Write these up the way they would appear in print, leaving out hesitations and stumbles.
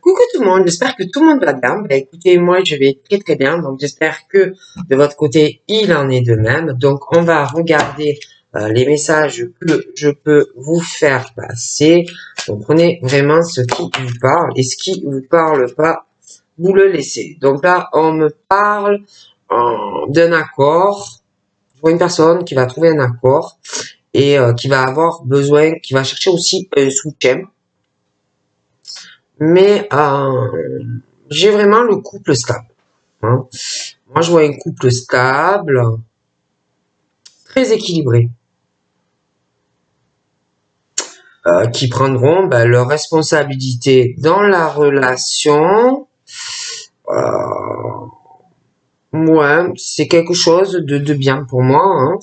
Coucou tout le monde, j'espère que tout le monde va bien. Bah, écoutez, moi je vais très très bien, donc j'espère que de votre côté il en est de même. Donc on va regarder les messages que je peux vous faire passer. Donc prenez vraiment ce qui vous parle et ce qui vous parle pas, vous le laissez. Donc là on me parle d'un accord. Je vois une personne qui va trouver un accord et qui va avoir besoin, qui va chercher aussi un soutien. Mais j'ai vraiment le couple stable. Hein. Moi, je vois un couple stable, très équilibré, qui prendront leurs responsabilités dans la relation. Ouais, c'est quelque chose de bien pour moi. Hein.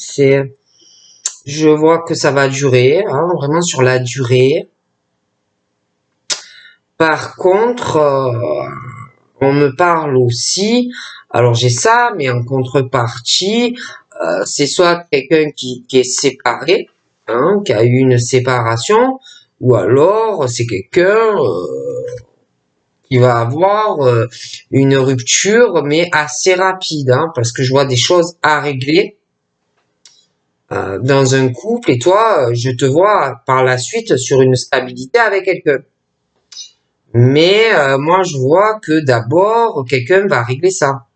Je vois que ça va durer, hein, vraiment sur la durée. Par contre, on me parle aussi, alors j'ai ça, mais en contrepartie, c'est soit quelqu'un qui est séparé, hein, qui a eu une séparation, ou alors c'est quelqu'un qui va avoir une rupture, mais assez rapide, hein, parce que je vois des choses à régler dans un couple, et toi, je te vois par la suite sur une stabilité avec quelqu'un. Mais moi, je vois que d'abord, quelqu'un va régler ça.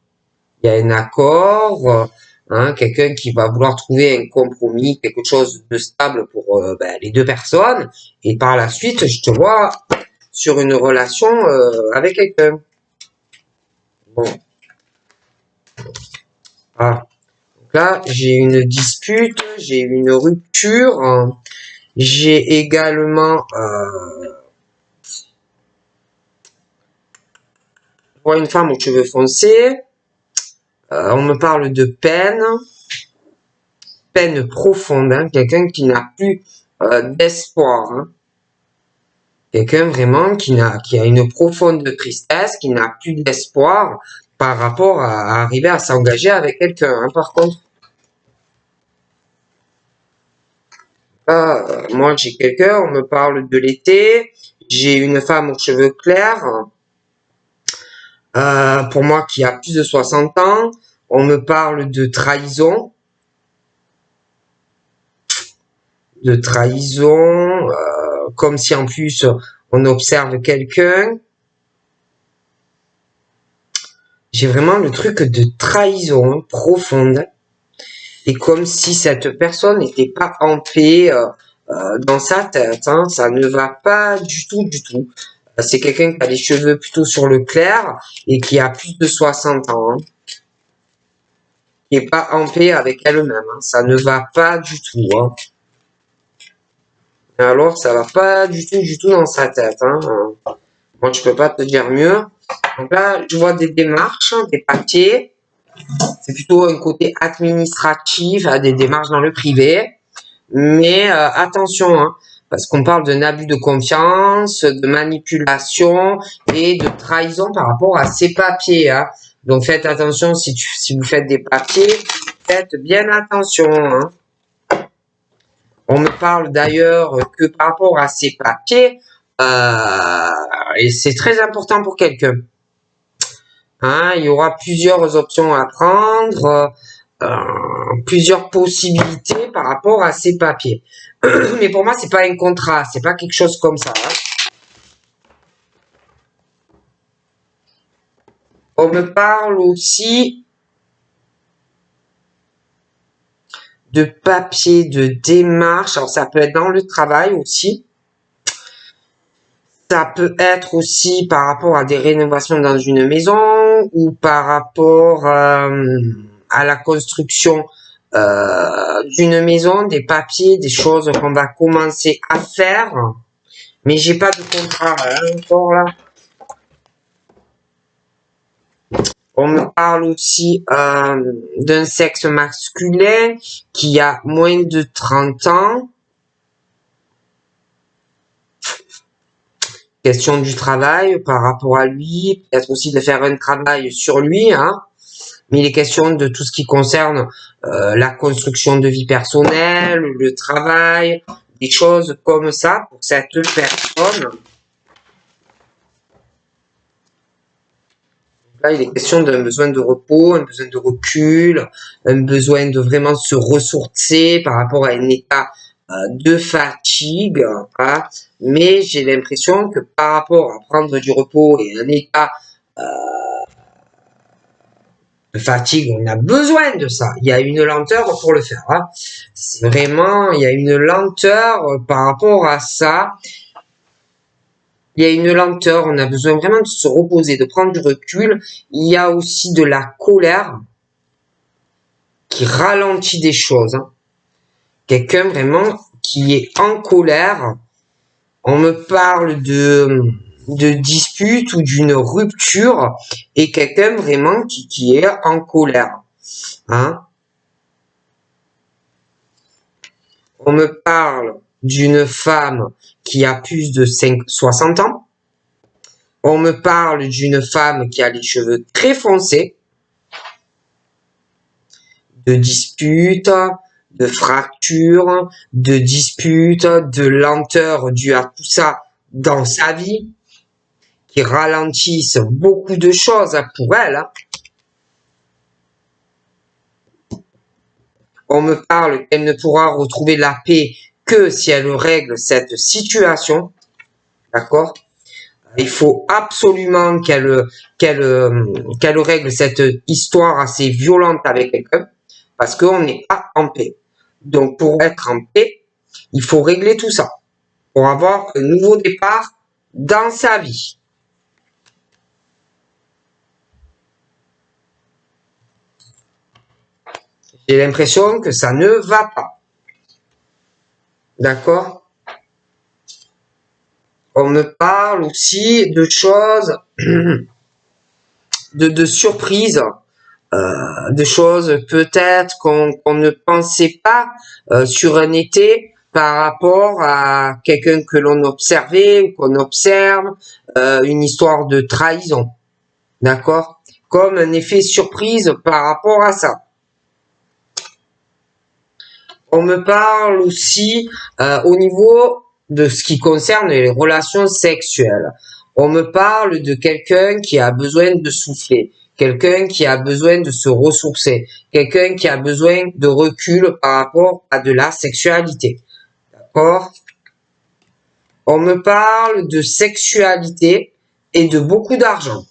Il y a un accord, hein, quelqu'un qui va vouloir trouver un compromis, quelque chose de stable pour les deux personnes. Et par la suite, je te vois sur une relation avec quelqu'un. Bon. Ah. Donc là, j'ai une dispute, j'ai une rupture. J'ai également... je vois une femme aux cheveux foncés. On me parle de peine profonde, hein, quelqu'un qui n'a plus d'espoir, hein. Quelqu'un vraiment qui a une profonde tristesse, qui n'a plus d'espoir par rapport à arriver à s'engager avec quelqu'un, hein, par contre. Moi j'ai quelqu'un, on me parle de l'été, j'ai une femme aux cheveux clairs, pour moi qui a plus de 60 ans, on me parle de trahison, comme si en plus on observe quelqu'un. J'ai vraiment le truc de trahison profonde. Et comme si cette personne n'était pas en paix dans sa tête. Hein. Ça ne va pas du tout, du tout. C'est quelqu'un qui a les cheveux plutôt sur le clair et qui a plus de 60 ans. Hein. Qui n'est pas en paix avec elle-même. Hein. Ça ne va pas du tout. Hein. Alors, ça va pas du tout dans sa tête. Hein. Moi, je peux pas te dire mieux. Donc là, je vois des démarches, hein, des papiers. C'est plutôt un côté administratif, des démarches dans le privé. Mais attention, hein, parce qu'on parle d'un abus de confiance, de manipulation et de trahison par rapport à ces papiers. Hein. Donc faites attention si vous faites des papiers, faites bien attention. Hein. On me parle d'ailleurs que par rapport à ces papiers, et c'est très important pour quelqu'un. Hein, il y aura plusieurs options à prendre, plusieurs possibilités par rapport à ces papiers. Mais pour moi, c'est pas un contrat, c'est pas quelque chose comme ça. Hein. On me parle aussi de papier, de démarche. Alors, ça peut être dans le travail aussi. Ça peut être aussi par rapport à des rénovations dans une maison ou par rapport à la construction d'une maison, des papiers, des choses qu'on va commencer à faire. Mais j'ai pas de contrat hein, encore là. On me parle aussi d'un sexe masculin qui a moins de 30 ans. Question du travail par rapport à lui, peut-être aussi de faire un travail sur lui, hein. Mais il est question de tout ce qui concerne la construction de vie personnelle, le travail, des choses comme ça pour cette personne. Là, il est question d'un besoin de repos, un besoin de recul, un besoin de vraiment se ressourcer par rapport à un état de fatigue. Hein. Mais j'ai l'impression que par rapport à prendre du repos et un état de fatigue, on a besoin de ça. Il y a une lenteur pour le faire. Hein. C'est vraiment, il y a une lenteur par rapport à ça. Il y a une lenteur, on a besoin vraiment de se reposer, de prendre du recul. Il y a aussi de la colère qui ralentit des choses. Hein. Quelqu'un vraiment qui est en colère. On me parle de dispute ou d'une rupture et quelqu'un vraiment qui est en colère. Hein. On me parle d'une femme qui a plus de 60 ans. On me parle d'une femme qui a les cheveux très foncés, de disputes, de fractures, de disputes, de lenteur due à tout ça dans sa vie, qui ralentissent beaucoup de choses pour elle. Hein. On me parle qu'elle ne pourra retrouver la paix que si elle règle cette situation. D'accord ? Il faut absolument qu'elle règle cette histoire assez violente avec quelqu'un parce qu'on n'est pas en paix. Donc, pour être en paix, il faut régler tout ça pour avoir un nouveau départ dans sa vie. J'ai l'impression que ça ne va pas. D'accord ? On me parle aussi de choses, de surprises, de choses peut-être qu'on ne pensait pas sur un été par rapport à quelqu'un que l'on observait ou qu'on observe, une histoire de trahison. D'accord ? Comme un effet surprise par rapport à ça. On me parle aussi au niveau de ce qui concerne les relations sexuelles. On me parle de quelqu'un qui a besoin de souffler, quelqu'un qui a besoin de se ressourcer, quelqu'un qui a besoin de recul par rapport à de la sexualité. D'accord ? On me parle de sexualité et de beaucoup d'argent.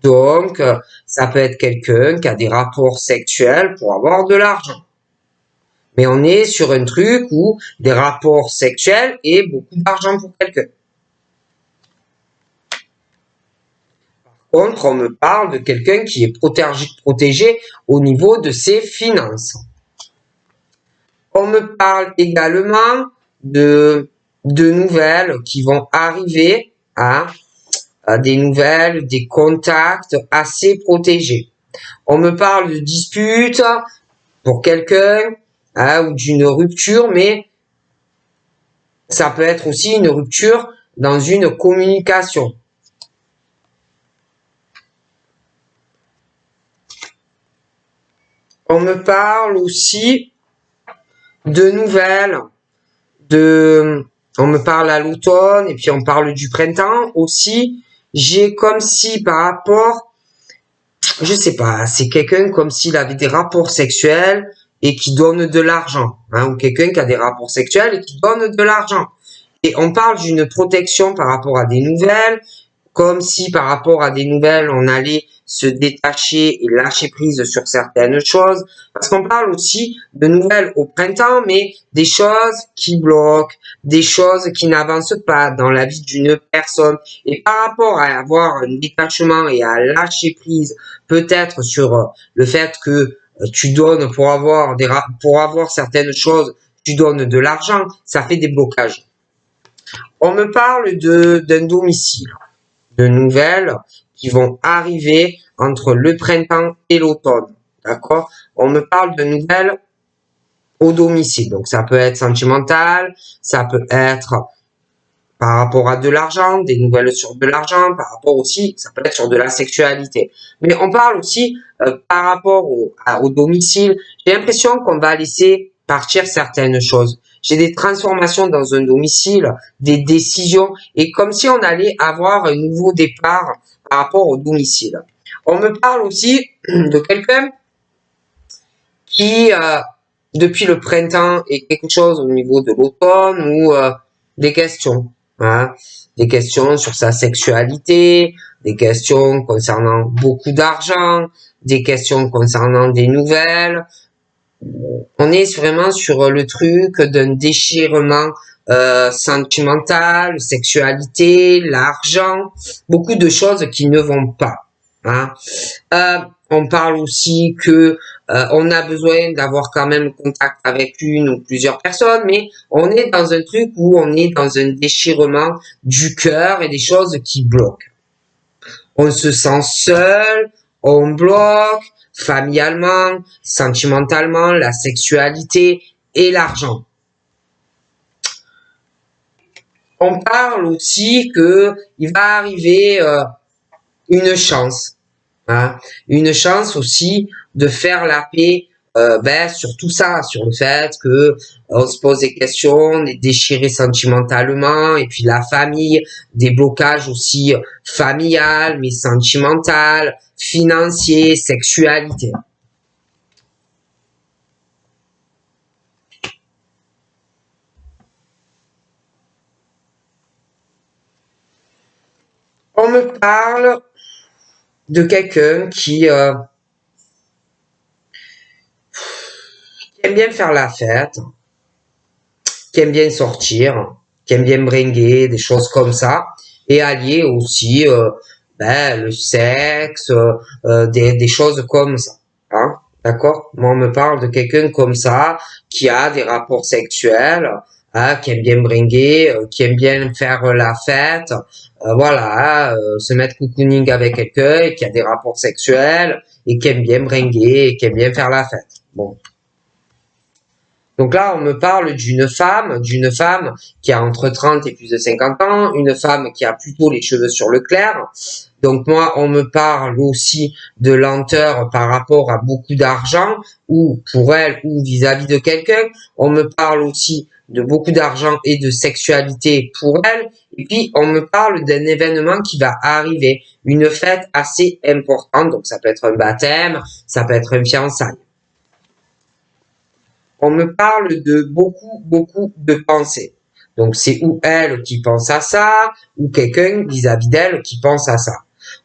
Donc, ça peut être quelqu'un qui a des rapports sexuels pour avoir de l'argent. Mais on est sur un truc où des rapports sexuels et beaucoup d'argent pour quelqu'un. Par contre, on me parle de quelqu'un qui est protégé au niveau de ses finances. On me parle également de nouvelles qui vont arriver, hein, des nouvelles, des contacts assez protégés. On me parle de disputes pour quelqu'un, hein, ou d'une rupture, mais ça peut être aussi une rupture dans une communication. On me parle aussi de nouvelles, on me parle à l'automne et puis on parle du printemps aussi. J'ai comme si par rapport, je sais pas, c'est quelqu'un comme s'il avait des rapports sexuels et qui donne de l'argent, hein, ou quelqu'un qui a des rapports sexuels et qui donne de l'argent. Et on parle d'une protection par rapport à des nouvelles, comme si par rapport à des nouvelles, on allait se détacher et lâcher prise sur certaines choses. Parce qu'on parle aussi de nouvelles au printemps, mais des choses qui bloquent, des choses qui n'avancent pas dans la vie d'une personne. Et par rapport à avoir un détachement et à lâcher prise, peut-être sur le fait que tu donnes pour avoir certaines choses, tu donnes de l'argent, ça fait des blocages. On me parle d'un domicile, de nouvelles qui vont arriver entre le printemps et l'automne. D'accord ? On me parle de nouvelles au domicile. Donc ça peut être sentimental, ça peut être par rapport à de l'argent, des nouvelles sur de l'argent, par rapport aussi, ça peut être sur de la sexualité. Mais on parle aussi par rapport au domicile. J'ai l'impression qu'on va laisser partir certaines choses. J'ai des transformations dans un domicile, des décisions, et comme si on allait avoir un nouveau départ par rapport au domicile. On me parle aussi de quelqu'un qui, depuis le printemps, est quelque chose au niveau de l'automne ou des questions. Hein, des questions sur sa sexualité, des questions concernant beaucoup d'argent, des questions concernant des nouvelles. On est vraiment sur le truc d'un déchirement sentimental, sexualité, l'argent, beaucoup de choses qui ne vont pas. Hein. On parle aussi que on a besoin d'avoir quand même contact avec une ou plusieurs personnes, mais on est dans un truc où on est dans un déchirement du cœur et des choses qui bloquent. On se sent seul, on bloque familialement, sentimentalement, la sexualité et l'argent. On parle aussi que il va arriver une chance. Hein, une chance aussi de faire la paix sur tout ça, sur le fait que on se pose des questions, on est déchiré sentimentalement, et puis la famille, des blocages aussi familial, mais sentimental, financier, sexualité. On me parle de quelqu'un qui aime bien faire la fête, qui aime bien sortir, qui aime bien bringuer, des choses comme ça, et allier aussi le sexe, des choses comme ça. Hein, d'accord? Moi, on me parle de quelqu'un comme ça, qui a des rapports sexuels, hein, qui aime bien bringuer, qui aime bien faire la fête, voilà, se mettre cocooning avec quelqu'un, et qui a des rapports sexuels, et qui aime bien bringuer, et qui aime bien faire la fête. Bon. Donc là, on me parle d'une femme qui a entre 30 et plus de 50 ans, une femme qui a plutôt les cheveux sur le clair. Donc moi, on me parle aussi de lenteur par rapport à beaucoup d'argent, ou pour elle, ou vis-à-vis de quelqu'un. On me parle aussi de beaucoup d'argent et de sexualité pour elle. Et puis, on me parle d'un événement qui va arriver, une fête assez importante. Donc ça peut être un baptême, ça peut être un fiançailles. On me parle de beaucoup de pensées. Donc c'est ou elle qui pense à ça, ou quelqu'un vis-à-vis d'elle qui pense à ça.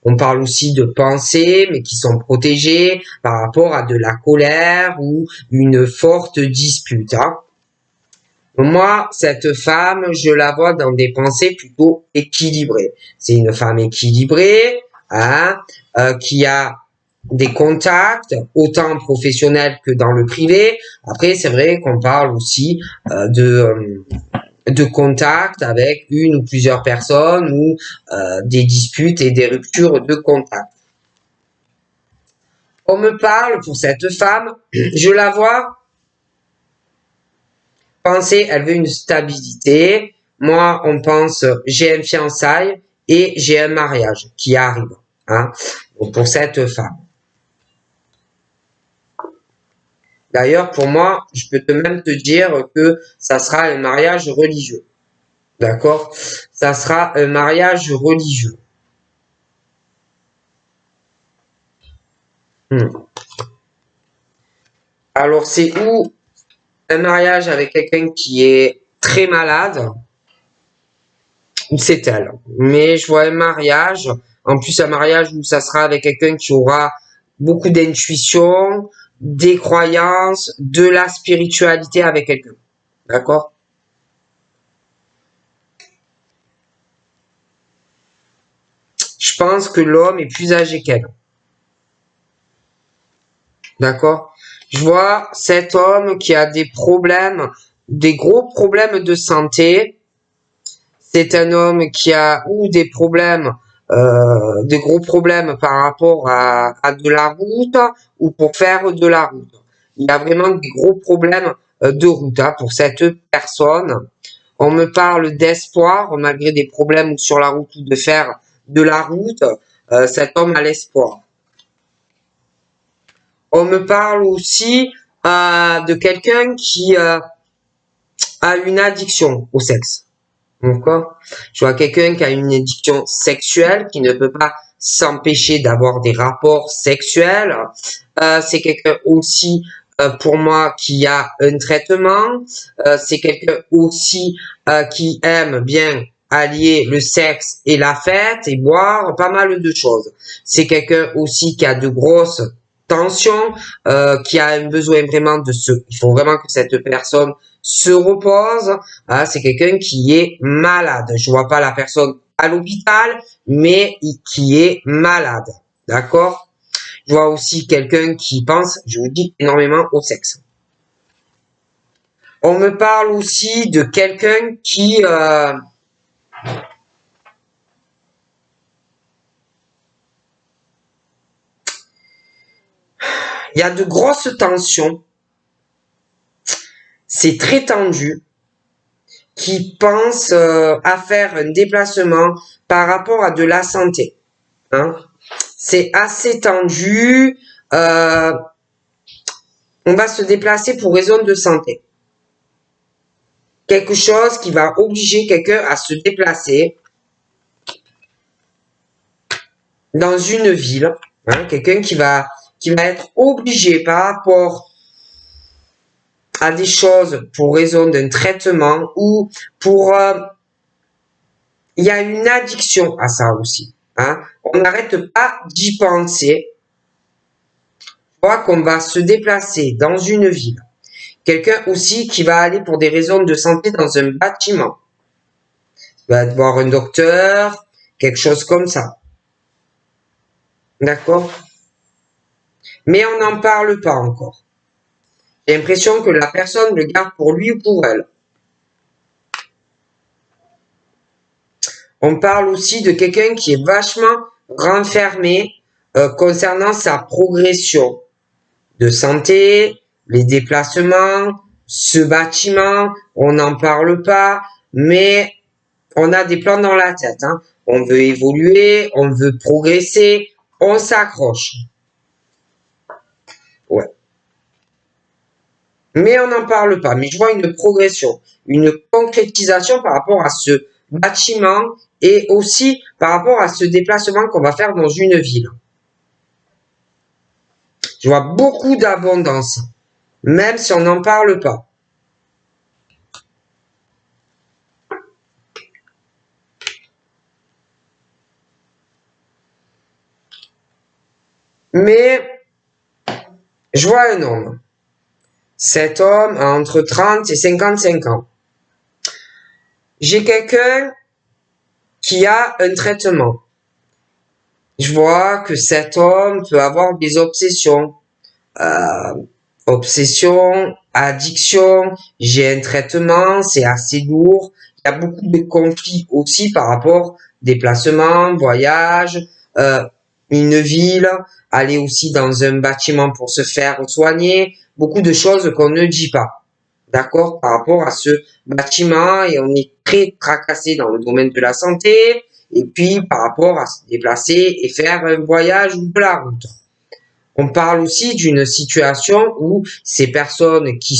On parle aussi de pensées, mais qui sont protégées par rapport à de la colère ou une forte dispute. Hein. Moi, cette femme, je la vois dans des pensées plutôt équilibrées. C'est une femme équilibrée, hein, qui a des contacts, autant professionnels que dans le privé. Après, c'est vrai qu'on parle aussi de contacts avec une ou plusieurs personnes ou des disputes et des ruptures de contact. On me parle pour cette femme, je la vois penser, elle veut une stabilité. Moi, on pense, j'ai un fiançailles et j'ai un mariage qui arrive. Hein, donc pour cette femme. D'ailleurs, pour moi, je peux même te dire que ça sera un mariage religieux. D'accord? Ça sera un mariage religieux. Alors, c'est où un mariage avec quelqu'un qui est très malade, ou c'est elle. Mais je vois un mariage, en plus un mariage où ça sera avec quelqu'un qui aura beaucoup d'intuition, des croyances, de la spiritualité avec quelqu'un. D'accord? Je pense que l'homme est plus âgé qu'elle. D'accord? Je vois cet homme qui a des problèmes, des gros problèmes de santé. C'est un homme qui a ou des problèmes, des gros problèmes par rapport à de la route ou pour faire de la route. Il y a vraiment des gros problèmes de route hein, pour cette personne. On me parle d'espoir malgré des problèmes sur la route ou de faire de la route. Cet homme a l'espoir. On me parle aussi de quelqu'un qui a une addiction au sexe. D'accord? Je vois quelqu'un qui a une addiction sexuelle, qui ne peut pas s'empêcher d'avoir des rapports sexuels. C'est quelqu'un aussi, pour moi, qui a un traitement. C'est quelqu'un aussi qui aime bien allier le sexe et la fête et boire pas mal de choses. C'est quelqu'un aussi qui a de grosses tensions, qui a un besoin vraiment de se... Il faut vraiment que cette personne se repose. C'est quelqu'un qui est malade. Je vois pas la personne à l'hôpital, mais qui est malade. D'accord? Je vois aussi quelqu'un qui pense, je vous dis, énormément au sexe. On me parle aussi de quelqu'un qui... il y a de grosses tensions. C'est très tendu. Qui pense à faire un déplacement par rapport à de la santé. Hein. C'est assez tendu. On va se déplacer pour raison de santé. Quelque chose qui va obliger quelqu'un à se déplacer dans une ville. Hein, quelqu'un qui va être obligé par rapport à des choses pour raison d'un traitement ou pour... il y a une addiction à ça aussi. Hein. On n'arrête pas d'y penser. Je crois qu'on va se déplacer dans une ville. Quelqu'un aussi qui va aller pour des raisons de santé dans un bâtiment. Il va voir un docteur, quelque chose comme ça. D'accord? Mais on n'en parle pas encore. J'ai l'impression que la personne le garde pour lui ou pour elle. On parle aussi de quelqu'un qui est vachement renfermé concernant sa progression de santé, les déplacements, ce bâtiment, on n'en parle pas, mais on a des plans dans la tête. Hein. On veut évoluer, on veut progresser, on s'accroche. Ouais. Mais on n'en parle pas. Mais je vois une progression, une concrétisation par rapport à ce bâtiment et aussi par rapport à ce déplacement qu'on va faire dans une ville. Je vois beaucoup d'abondance, même si on n'en parle pas. Mais je vois un homme. Cet homme a entre 30 et 55 ans. J'ai quelqu'un qui a un traitement. Je vois que cet homme peut avoir des obsessions. Obsession, addiction, j'ai un traitement, c'est assez lourd. Il y a beaucoup de conflits aussi par rapport déplacement, voyage, une ville, aller aussi dans un bâtiment pour se faire soigner, beaucoup de choses qu'on ne dit pas. D'accord? Par rapport à ce bâtiment, et on est très tracassé dans le domaine de la santé, et puis par rapport à se déplacer et faire un voyage ou de la route. On parle aussi d'une situation où ces personnes qui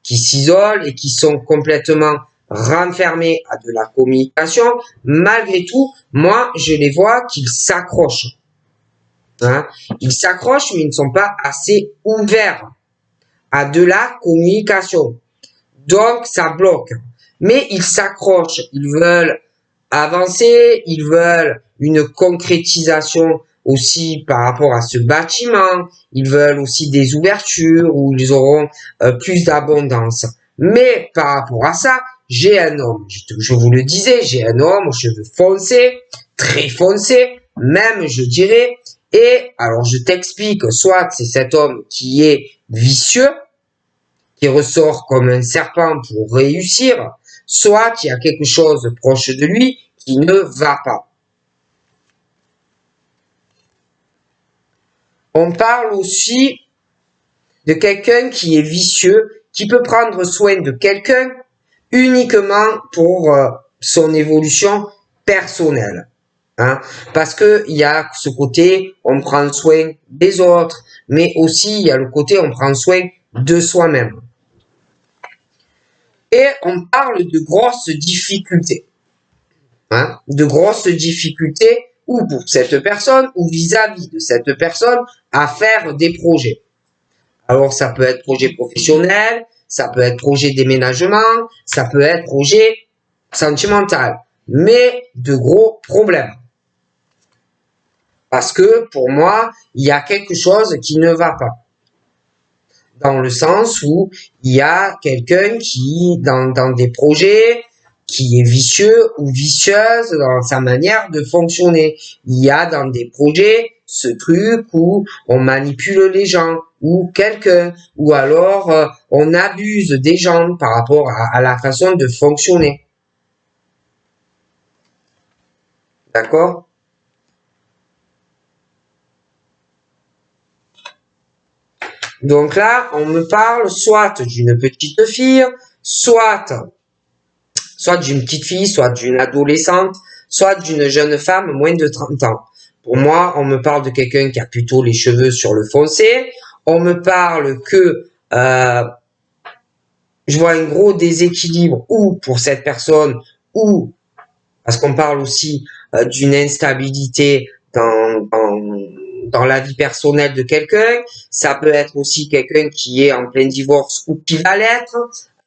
s'isolent et qui sont complètement renfermées à de la communication, malgré tout, moi, je les vois qu'ils s'accrochent. Hein? Ils s'accrochent, mais ils ne sont pas assez ouverts à de la communication. Donc, ça bloque. Mais ils s'accrochent, ils veulent avancer, ils veulent une concrétisation aussi par rapport à ce bâtiment, ils veulent aussi des ouvertures où ils auront plus d'abondance. Mais par rapport à ça, j'ai un homme, je vous le disais, j'ai un homme aux cheveux foncés, très foncés, même je dirais, et alors je t'explique, soit c'est cet homme qui est vicieux, qui ressort comme un serpent pour réussir, soit il y a quelque chose proche de lui qui ne va pas. On parle aussi de quelqu'un qui est vicieux, qui peut prendre soin de quelqu'un uniquement pour son évolution personnelle. Hein, parce que il y a ce côté, on prend soin des autres, mais aussi il y a le côté, on prend soin de soi-même. Et on parle de grosses difficultés. Hein, de grosses difficultés ou pour cette personne, ou vis-à-vis de cette personne, à faire des projets. Alors, ça peut être projet professionnel, ça peut être projet déménagement, ça peut être projet sentimental, mais de gros problèmes. Parce que, pour moi, il y a quelque chose qui ne va pas. Dans le sens où il y a quelqu'un qui, dans des projets, qui est vicieux ou vicieuse dans sa manière de fonctionner. Il y a dans des projets ce truc où on manipule les gens ou quelqu'un, ou alors on abuse des gens par rapport à la façon de fonctionner. D'accord? Donc là, on me parle soit d'une petite fille, soit d'une petite fille, soit d'une adolescente, soit d'une jeune femme moins de 30 ans. Pour moi, on me parle de quelqu'un qui a plutôt les cheveux sur le foncé. On me parle que je vois un gros déséquilibre ou pour cette personne ou parce qu'on parle aussi d'une instabilité dans la vie personnelle de quelqu'un. Ça peut être aussi quelqu'un qui est en plein divorce ou qui va l'être,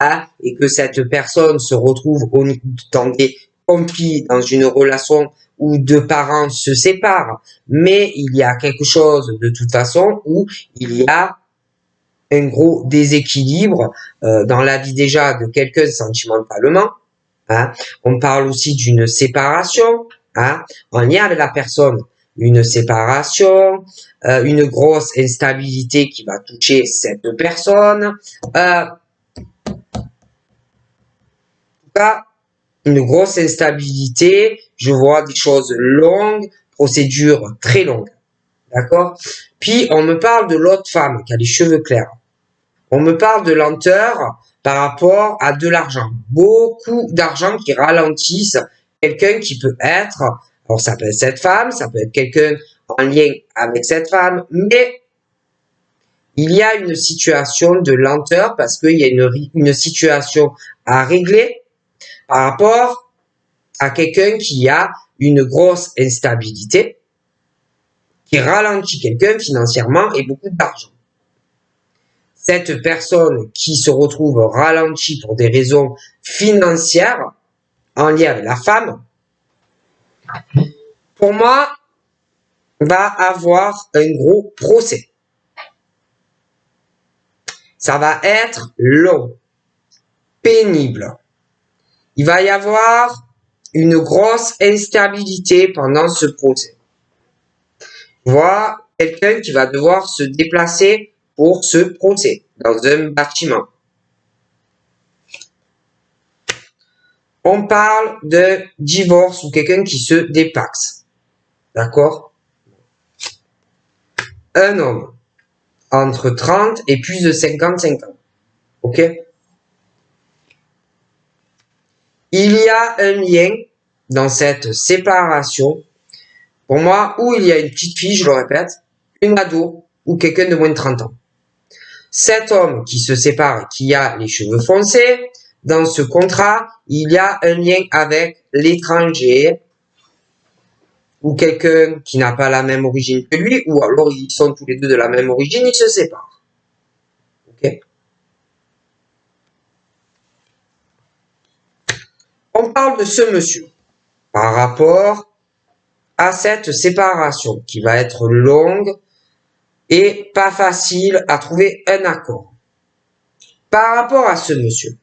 hein, et que cette personne se retrouve dans des conflits, dans une relation où deux parents se séparent. Mais il y a quelque chose de toute façon où il y a un gros déséquilibre dans la vie déjà de quelqu'un sentimentalement. Hein. On parle aussi d'une séparation, hein, en lien avec la personne. Une séparation, une grosse instabilité qui va toucher cette personne. En tout cas, une grosse instabilité. Je vois des choses longues, procédures très longues. D'accord? Puis, on me parle de l'autre femme qui a les cheveux clairs. On me parle de lenteur par rapport à de l'argent. Beaucoup d'argent qui ralentissent quelqu'un qui peut être, alors ça peut être cette femme, ça peut être quelqu'un en lien avec cette femme, mais il y a une situation de lenteur parce qu'il y a une situation à régler par rapport à quelqu'un qui a une grosse instabilité, qui ralentit quelqu'un financièrement et beaucoup d'argent. Cette personne qui se retrouve ralentie pour des raisons financières en lien avec la femme, pour moi, va avoir un gros procès. Ça va être long, pénible. Il va y avoir une grosse instabilité pendant ce procès. Je vois quelqu'un qui va devoir se déplacer pour ce procès dans un bâtiment. On parle de divorce ou quelqu'un qui se dépaxe. D'accord? Un homme entre 30 et plus de 55 ans. Ok? Il y a un lien dans cette séparation. Pour moi, où il y a une petite fille, je le répète, une ado ou quelqu'un de moins de 30 ans. Cet homme qui se sépare, qui a les cheveux foncés, dans ce contrat, il y a un lien avec l'étranger ou quelqu'un qui n'a pas la même origine que lui, ou alors ils sont tous les deux de la même origine, ils se séparent. Ok? On parle de ce monsieur par rapport à cette séparation qui va être longue et pas facile à trouver un accord. Par rapport à ce monsieur,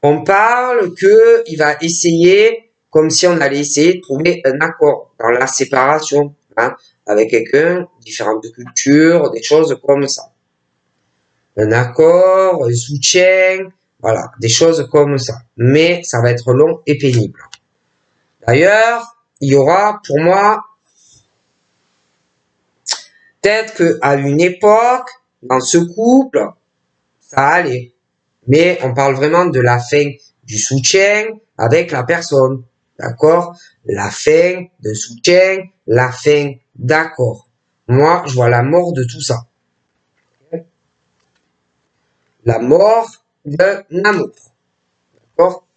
on parle qu'il va essayer, comme si on allait essayer de trouver un accord dans la séparation, hein, avec quelqu'un, différentes cultures, des choses comme ça. Un accord, un soutien, voilà, des choses comme ça. Mais ça va être long et pénible. D'ailleurs, il y aura pour moi, peut-être qu'à une époque, dans ce couple, ça allait. Mais on parle vraiment de la fin du soutien avec la personne. D'accord? La fin de soutien, la fin d'accord. Moi, je vois la mort de tout ça. La mort d'un amour. D'accord?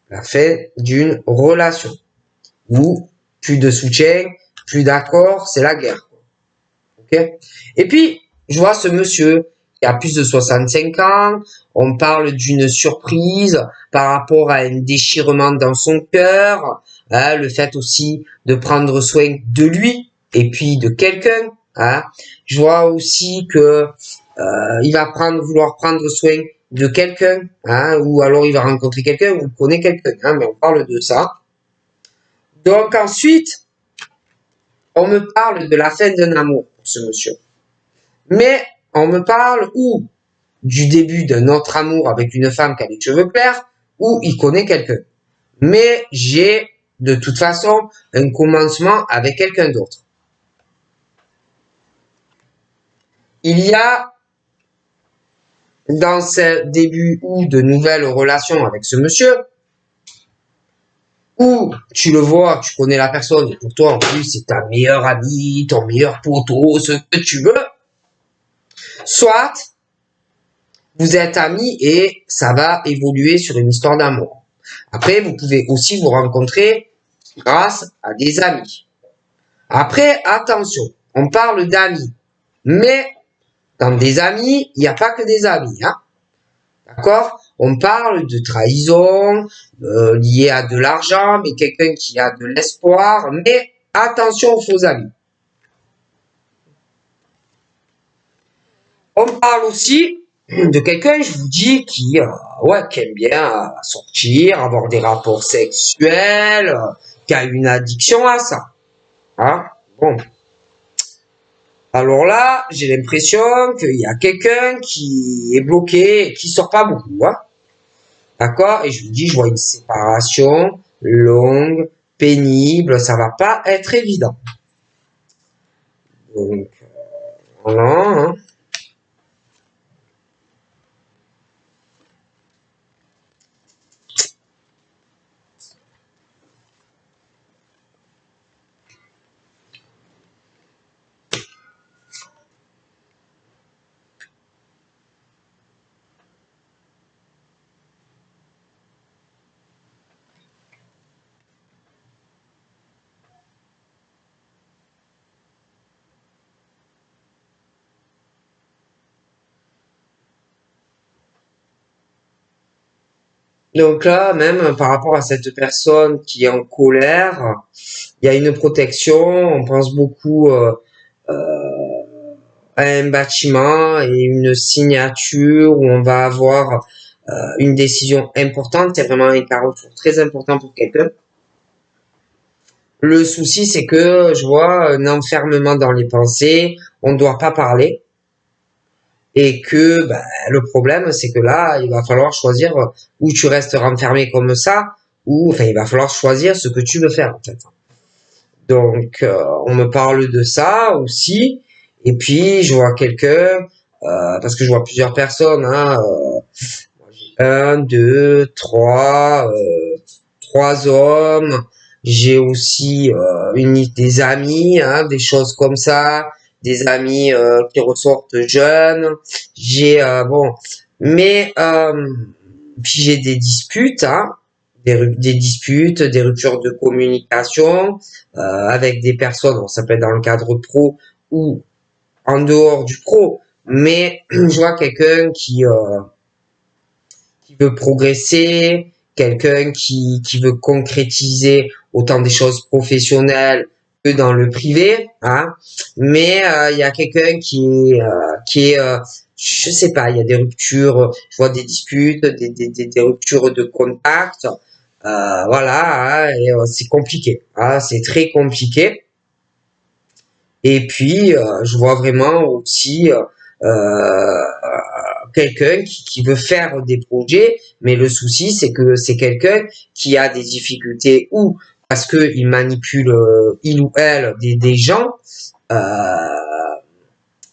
La fin d'une relation. Ou plus de soutien, plus d'accord, c'est la guerre. Ok. Et puis, je vois ce monsieur qui a plus de 65 ans, on parle d'une surprise par rapport à un déchirement dans son cœur, hein, le fait aussi de prendre soin de lui et puis de quelqu'un. Hein. Je vois aussi que il va vouloir prendre soin de quelqu'un, hein, ou alors il va rencontrer quelqu'un ou connaît quelqu'un, hein, mais on parle de ça. Donc ensuite, on me parle de la fin d'un amour pour ce monsieur. Mais on me parle ou du début d'un autre amour avec une femme qui a les cheveux clairs, ou il connaît quelqu'un. Mais j'ai de toute façon un commencement avec quelqu'un d'autre. Il y a dans ce début ou de nouvelles relations avec ce monsieur, où tu le vois, tu connais la personne, et pour toi en plus c'est ta meilleure amie, ton meilleur poteau, ce que tu veux, soit vous êtes amis et ça va évoluer sur une histoire d'amour. Après, vous pouvez aussi vous rencontrer grâce à des amis. Après, attention, on parle d'amis, mais dans des amis, il n'y a pas que des amis, hein. D'accord? On parle de trahison liée à de l'argent, mais quelqu'un qui a de l'espoir, mais attention aux faux amis. On parle aussi de quelqu'un, je vous dis, qui aime bien sortir, avoir des rapports sexuels, qui a une addiction à ça. Hein? Bon. Alors là, j'ai l'impression qu'il y a quelqu'un qui est bloqué et qui sort pas beaucoup. Hein? D'accord? Et je vous dis, je vois une séparation longue, pénible, ça va pas être évident. Donc, voilà. Hein? Donc là, même par rapport à cette personne qui est en colère, il y a une protection. On pense beaucoup à un bâtiment et une signature où on va avoir une décision importante. C'est vraiment un carrefour très important pour quelqu'un. Le souci, c'est que je vois un enfermement dans les pensées. On ne doit pas parler. Et que le problème, c'est que là, il va falloir choisir où tu restes renfermé comme ça, ou enfin, il va falloir choisir ce que tu veux faire en fait. Donc, on me parle de ça aussi. Et puis, je vois quelqu'un, parce que je vois plusieurs personnes, hein, un, deux, trois hommes. J'ai aussi des amis, hein, des choses comme ça, des amis qui ressortent jeunes. J'ai mais puis j'ai des disputes, hein, des disputes, des ruptures de communication avec des personnes. Ça peut être dans le cadre pro ou en dehors du pro. Mais je vois quelqu'un qui veut progresser, quelqu'un qui veut concrétiser autant des choses professionnelles que dans le privé, hein. Mais il y a quelqu'un qui est je sais pas, il y a des ruptures, je vois des disputes, des ruptures de contact, voilà, hein, et c'est compliqué, hein, c'est très compliqué. Et puis je vois vraiment aussi quelqu'un qui veut faire des projets, mais le souci c'est que c'est quelqu'un qui a des difficultés ou parce que il manipule il ou elle des gens. Euh,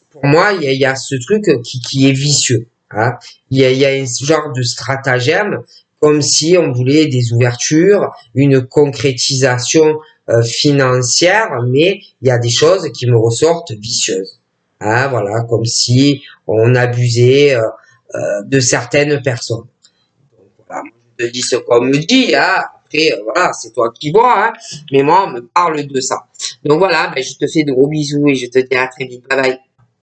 pour moi, il y a ce truc qui est vicieux. Hein. Il y a un genre de stratagème comme si on voulait des ouvertures, une concrétisation financière, mais il y a des choses qui me ressortent vicieuses. Hein, voilà, comme si on abusait de certaines personnes. Donc, voilà, je te dis ce qu'on me dit. Hein. après, voilà, c'est toi qui vois, hein. Mais moi, on me parle de ça. Donc voilà, ben, je te fais de gros bisous et je te dis à très vite. Bye bye.